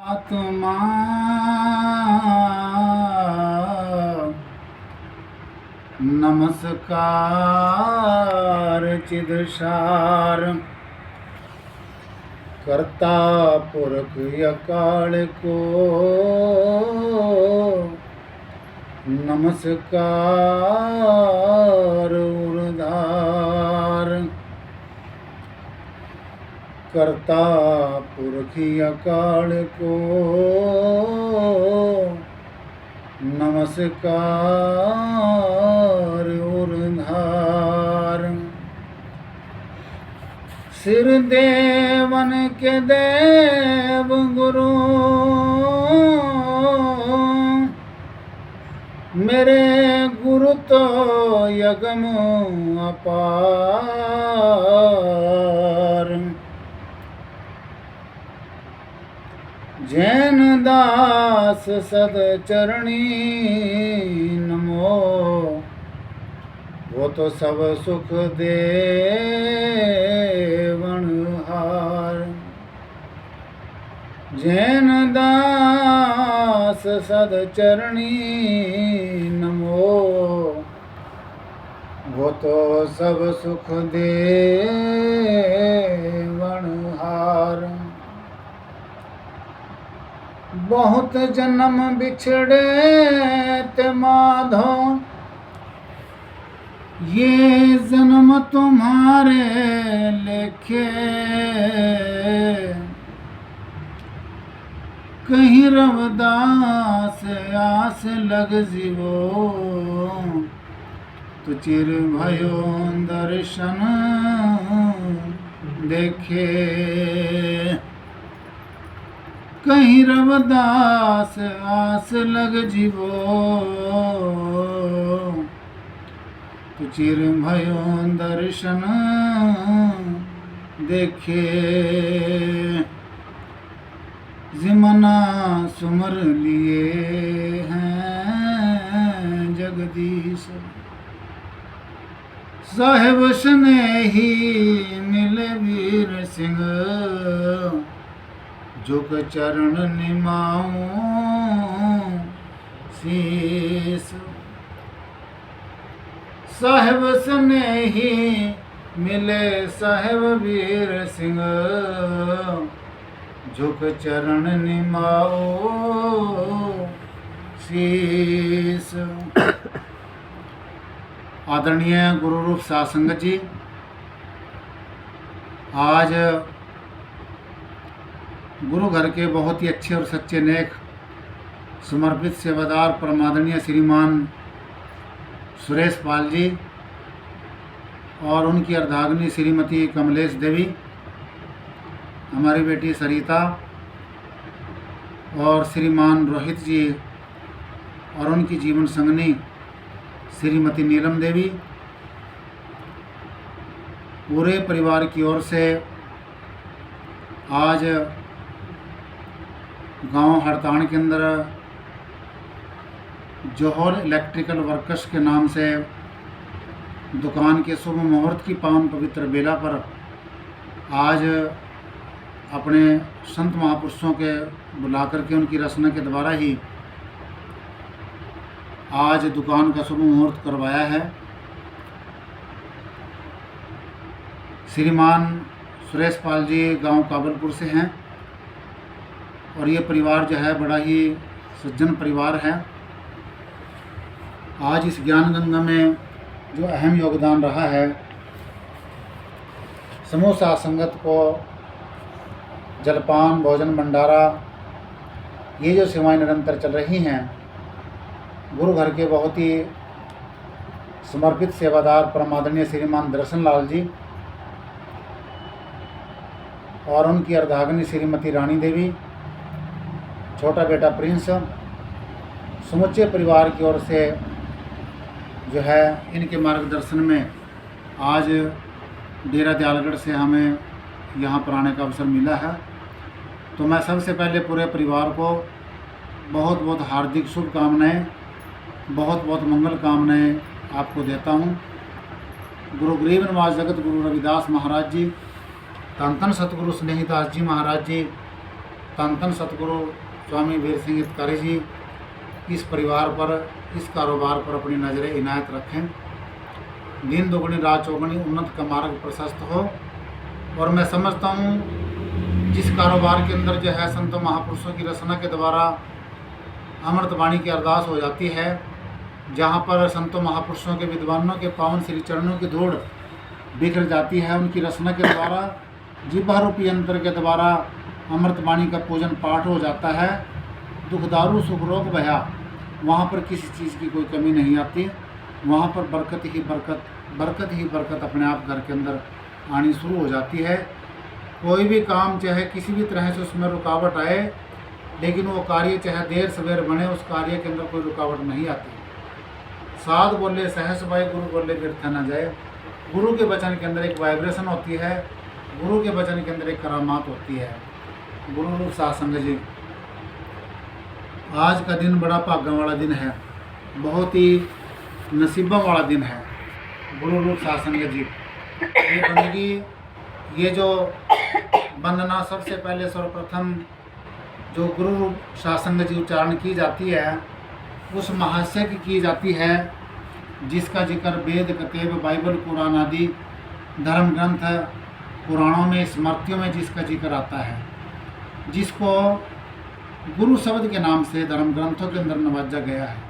आत्मा नमस्कार चिदसार करता पुरख अकाल को नमस्कार उर्धार करता पुरख अकाल को नमस्कार उर्धार सिर देवन के देव गुरु मेरे गुरु तो यगम अपार जैन दास सदचरणी नमो वो तो सब सुख देवन हार जैन दास सदचरणी नमो वो तो सब सुख देवन हार बहुत जन्म बिछड़े ते माधो ये जन्म तुम्हारे लेखे कहीं रवदास आस लग जीवो तो चिर भयो दर्शन देखे कहीं रवदास आस लग जीवो तो चिर भयो दर्शन देखे जिमना सुमर लिए हैं जगदीश साहेब स्नेही मिले वीर सिंह झुक चरण निमाऊं शीस साहेब स्नेही मिले साहेब वीर सिंह झुक चरण निमाओ शीस। आदरणीय गुरु रूप साध संगत जी, आज गुरु घर के बहुत ही अच्छे और सच्चे नेक समर्पित सेवादार परमादरणीय श्रीमान सुरेश पाल जी और उनकी अर्धांगिनी श्रीमती कमलेश देवी, हमारी बेटी सरिता और श्रीमान रोहित जी और उनकी जीवन संगनी श्रीमती नीलम देवी, पूरे परिवार की ओर से आज गांव हड़तान के अंदर जौहर इलेक्ट्रिकल वर्कर्स के नाम से दुकान के शुभ मुहूर्त की पावन पवित्र बेला पर आज अपने संत महापुरुषों के बुलाकर के उनकी रचना के द्वारा ही आज दुकान का शुभ मुहूर्त करवाया है। श्रीमान सुरेश पाल जी गांव काबलपुर से हैं और ये परिवार जो है बड़ा ही सज्जन परिवार है। आज इस ज्ञान गंगा में जो अहम योगदान रहा है, समूह साध संगत को जलपान भोजन भंडारा ये जो सेवाएं निरंतर चल रही हैं, गुरु घर के बहुत ही समर्पित सेवादार परमादरणीय श्रीमान दर्शन लाल जी और उनकी अर्धांगिनी श्रीमती रानी देवी, छोटा बेटा प्रिंस, समुचे परिवार की ओर से जो है इनके मार्गदर्शन में आज डेरा दयालगढ़ से हमें यहाँ पर आने का अवसर मिला है। तो मैं सबसे पहले पूरे परिवार को बहुत बहुत हार्दिक शुभकामनाएं, बहुत बहुत मंगल कामनाएं आपको देता हूँ। गुरु गरीब निवास जगत गुरु रविदास महाराज जी, धन धन सतगुरु स्नेहीदास जी महाराज जी धन धन सतगुरु स्वामी वीर सिंह हितकारी जी इस परिवार पर, इस कारोबार पर अपनी नज़रें इनायत रखें। दिन दोगुनी रात चौगुनी उन्नत का मार्ग प्रशस्त हो। और मैं समझता हूँ जिस कारोबार के अंदर जो है संतों महापुरुषों की रचना के द्वारा अमृतवाणी की अरदास हो जाती है, जहाँ पर संतों महापुरुषों के विद्वानों के पावन श्री चरणों की धूड़ बिखर जाती है, उनकी रचना के द्वारा जिह्वा रूपी यंत्र के द्वारा अमृतवाणी का पूजन पाठ हो जाता है। दुखदारू सुख रोग भया, वहाँ पर किसी चीज़ की कोई कमी नहीं आती। वहाँ पर बरकत ही बरकत अपने आप घर के अंदर आनी शुरू हो जाती है। कोई भी काम चाहे किसी भी तरह से उसमें रुकावट आए, लेकिन वो कार्य चाहे देर सवेर बने, उस कार्य के अंदर कोई रुकावट नहीं आती। साध बोले सहस भाई, गुरु बोले व्यर्थ न जाए। गुरु के वचन के अंदर एक वाइब्रेशन होती है, गुरु के वचन के अंदर एक करामात होती है। गुरु रूप साध संगत जी, आज का दिन बड़ा भाग्य वाला दिन है, बहुत ही नसीबों वाला दिन है। गुरु रूप साध संगत जी, ये बंदगी, ये जो वंदना सबसे पहले सर्वप्रथम जो गुरु रूप साध संगत जी उच्चारण की जाती है, उस महाशय की जाती है जिसका जिक्र वेद कतेब बाइबल कुरान आदि धर्म ग्रंथ पुराणों में स्मृतियों में जिसका जिक्र आता है, जिसको गुरु शब्द के नाम से धर्म ग्रंथों के अंदर नवाजा गया है।